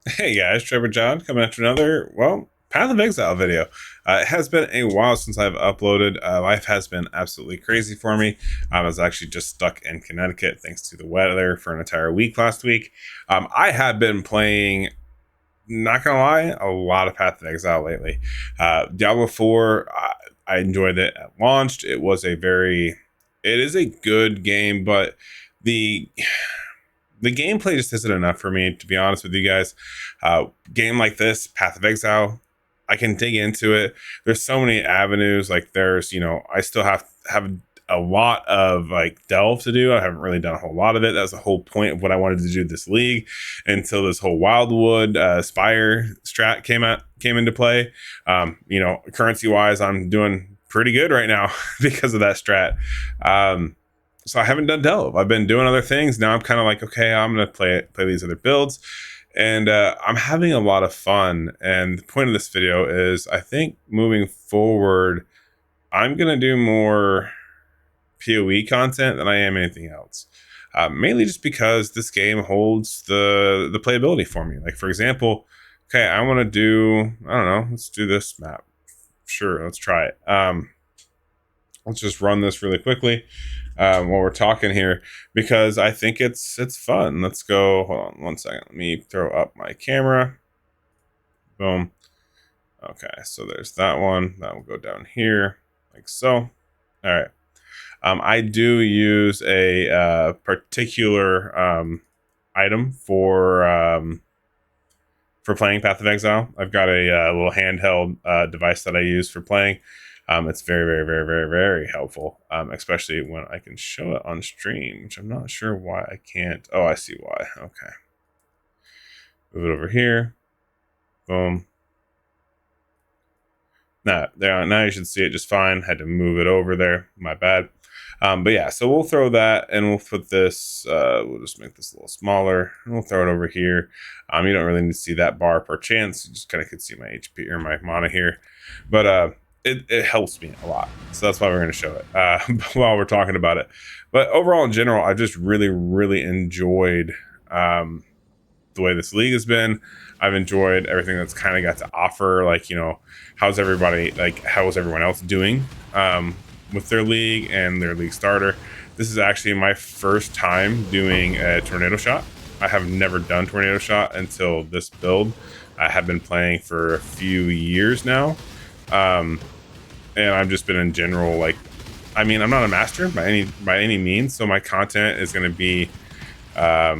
Hey guys, Trevor John coming after another, Path of Exile video. It has been a while since I've uploaded. Life has been absolutely crazy for me. I was actually just stuck in Connecticut thanks to the weather for an entire week last week. I have been playing, not gonna lie, a lot of Path of Exile lately. Diablo 4, I enjoyed it at launch. It is a good game, but the the gameplay just isn't enough for me, to be honest with you guys. Game like this, Path of Exile, I can dig into it. There's so many avenues. Like I still have a lot of like delve to do. I haven't really done a whole lot of it. That's the whole point of what I wanted to do this league until this whole Wildwood Spire strat came into play. Currency wise, I'm doing pretty good right now because of that strat. So I haven't done delve. I've been doing other things. Now I'm kind of like, okay, I'm gonna play these other builds, and I'm having a lot of fun. And the point of this video is, I think moving forward, I'm gonna do more PoE content than I am anything else. Mainly just because this game holds the playability for me. Like for example, okay, I want to do, I don't know, let's do this map. Sure, let's try it. Let's just run this really quickly while we're talking here, because I think it's fun. Let's go. Hold on one second. Let me throw up my camera. Boom. Okay, so there's that one. That will go down here like so. All right. I do use a particular item for playing Path of Exile. I've got a little handheld device that I use for playing. It's very, very, very, very, very helpful, especially when I can show it on stream, which I'm not sure why I can't. Oh, I see why. Okay. Move it over here. Boom. Now you should see it just fine. Had to move it over there. My bad. But yeah, so we'll throw that and we'll put this, we'll just make this a little smaller and we'll throw it over here. You don't really need to see that bar per chance. You just kind of could see my HP or my mana here. But it helps me a lot. So that's why we're going to show it while we're talking about it. But overall, in general, I've just really, really enjoyed the way this league has been. I've enjoyed everything that's kind of got to offer. Like, how's everyone else doing with their league and their league starter? This is actually my first time doing a tornado shot. I have never done tornado shot until this build. I have been playing for a few years now. And I've just been in general, like, I mean, I'm not a master by any means, so my content is going to be, I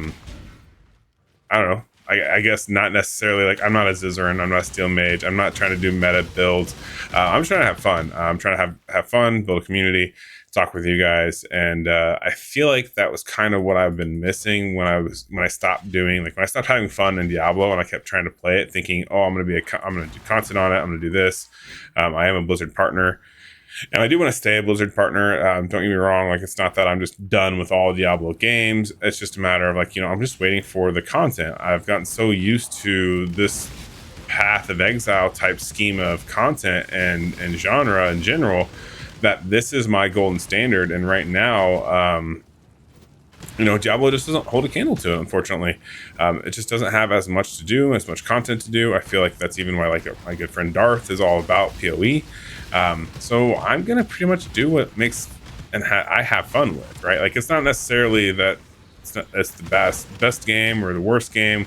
don't know, I guess not necessarily, like, I'm not a Zizaran, I'm not a Steel Mage, I'm not trying to do meta builds. I'm trying to have fun. I'm trying to have fun, build a community, talk with you guys, and I feel like that was kind of what I've been missing when I stopped having fun in Diablo, and I kept trying to play it, thinking, oh, I'm gonna do content on it, I'm gonna do this. I am a Blizzard partner, and I do want to stay a Blizzard partner. Don't get me wrong, like, it's not that I'm just done with all Diablo games. It's just a matter of, like, I'm just waiting for the content. I've gotten so used to this Path of Exile type scheme of content and genre in general that this is my golden standard. And right now, Diablo just doesn't hold a candle to it, unfortunately. It just doesn't have as much to do, as much content to do. I feel like that's even why, like, my good friend Darth is all about PoE. So I'm gonna pretty much do what makes I have fun with, right? Like, it's not necessarily that it's the best game or the worst game.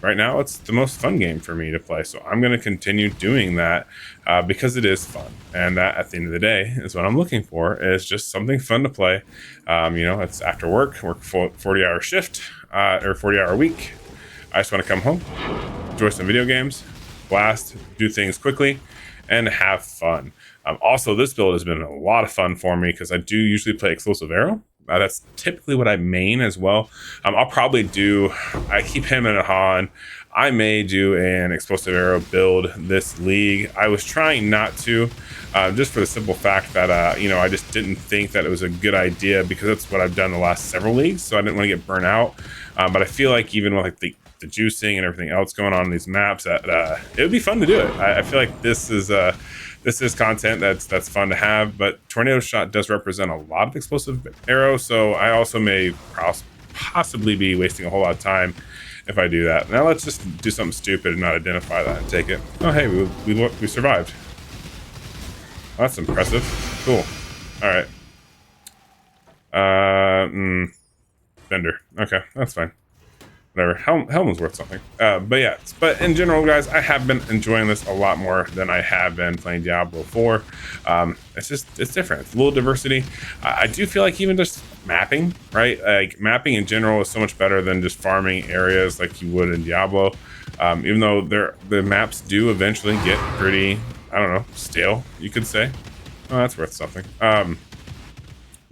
Right now, it's the most fun game for me to play. So I'm going to continue doing that because it is fun. And that, at the end of the day, is what I'm looking for, is just something fun to play. It's after work 40-hour shift or 40-hour week. I just want to come home, enjoy some video games, blast, do things quickly, and have fun. Also, this build has been a lot of fun for me because I do usually play Explosive Arrow. That's typically what I main as well. I keep him in a Han. I may do an Explosive Arrow build this league. I was trying not to, just for the simple fact that, I just didn't think that it was a good idea because that's what I've done the last several leagues. So I didn't want to get burnt out. But I feel like even with, like, the juicing and everything else going on in these maps, that it would be fun to do it. I feel like this is content that's fun to have, but Tornado Shot does represent a lot of Explosive Arrow, so I also may possibly be wasting a whole lot of time if I do that. Now let's just do something stupid and not identify that and take it. Oh, hey, we survived. Oh, that's impressive. Cool. All right. Vendor. Okay, that's fine. Whatever. Helm was worth something. But yeah, but in general, guys, I have been enjoying this a lot more than I have been playing Diablo 4. It's different. It's a little diversity. I do feel like even just mapping, right? Like mapping in general is so much better than just farming areas like you would in Diablo. Even though the maps do eventually get pretty, I don't know, stale, you could say. Oh, that's worth something.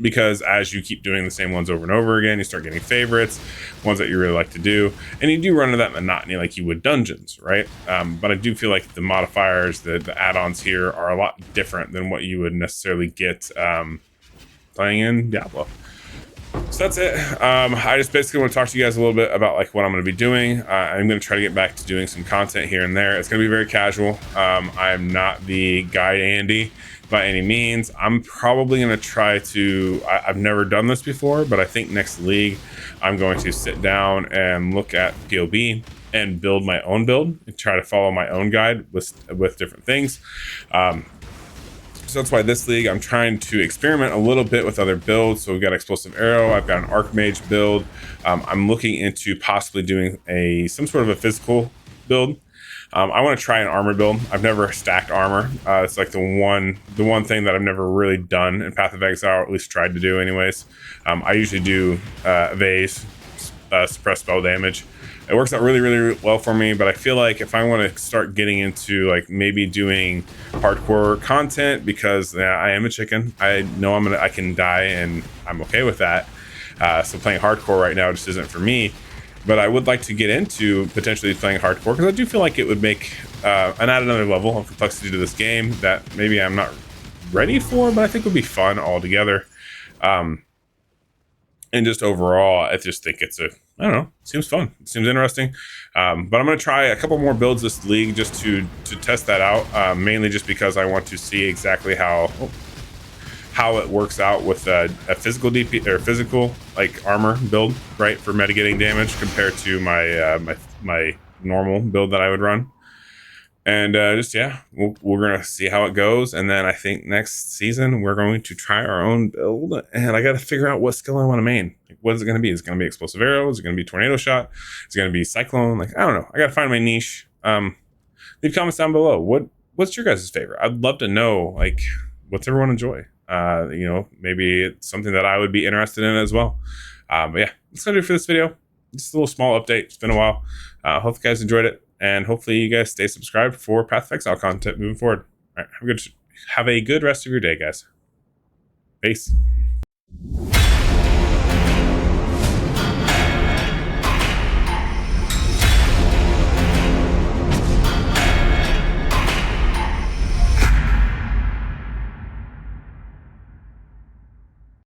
Because as you keep doing the same ones over and over again, you start getting favorites, ones that you really like to do, and you do run into that monotony like you would dungeons, right? But I do feel like the modifiers, the add-ons here are a lot different than what you would necessarily get playing in Diablo. So that's it. I just basically want to talk to you guys a little bit about like what I'm going to be doing. I'm going to try to get back to doing some content here and there. It's going to be very casual. I'm not the guide Andy by any means. I'm probably going to try to, I've never done this before, but I think next league I'm going to sit down and look at POB and build my own build and try to follow my own guide with different things. So that's why this league I'm trying to experiment a little bit with other builds. So we've got Explosive Arrow, I've got an Archmage build. I'm looking into possibly doing some sort of a physical build. I want to try an armor build. I've never stacked armor. It's like the one thing that I've never really done in Path of Exile, or at least tried to do anyways. I usually do evase, suppress spell damage. It works out really, really well for me, but I feel like if I want to start getting into like maybe doing hardcore content, because I am a chicken, I know I can die and I'm okay with that. So playing hardcore right now just isn't for me. But I would like to get into potentially playing hardcore because I do feel like it would make add another level of complexity to this game that maybe I'm not ready for, but I think would be fun altogether. And just overall, I just think I don't know, seems fun. It seems interesting. But I'm going to try a couple more builds this league just to test that out, mainly just because I want to see exactly how it works out with a physical DP or physical like armor build, right, for mitigating damage compared to my my normal build that I would run. And we're gonna see how it goes, and then I think next season we're going to try our own build, and I got to figure out what skill I want to main. Like, what is it going to be? Is it going to be Explosive Arrow? Is it going to be Tornado Shot? Is it going to be Cyclone? Like, I don't know. I got to find my niche. Leave comments down below. What's your guys' favorite? I'd love to know. Like, what's everyone enjoy? Maybe it's something that I would be interested in as well. But yeah, that's gonna do it for this video. Just a little small update. It's been a while. Hope you guys enjoyed it, and hopefully you guys stay subscribed for Path of Exile content moving forward. All right, have a good rest of your day, guys. Peace.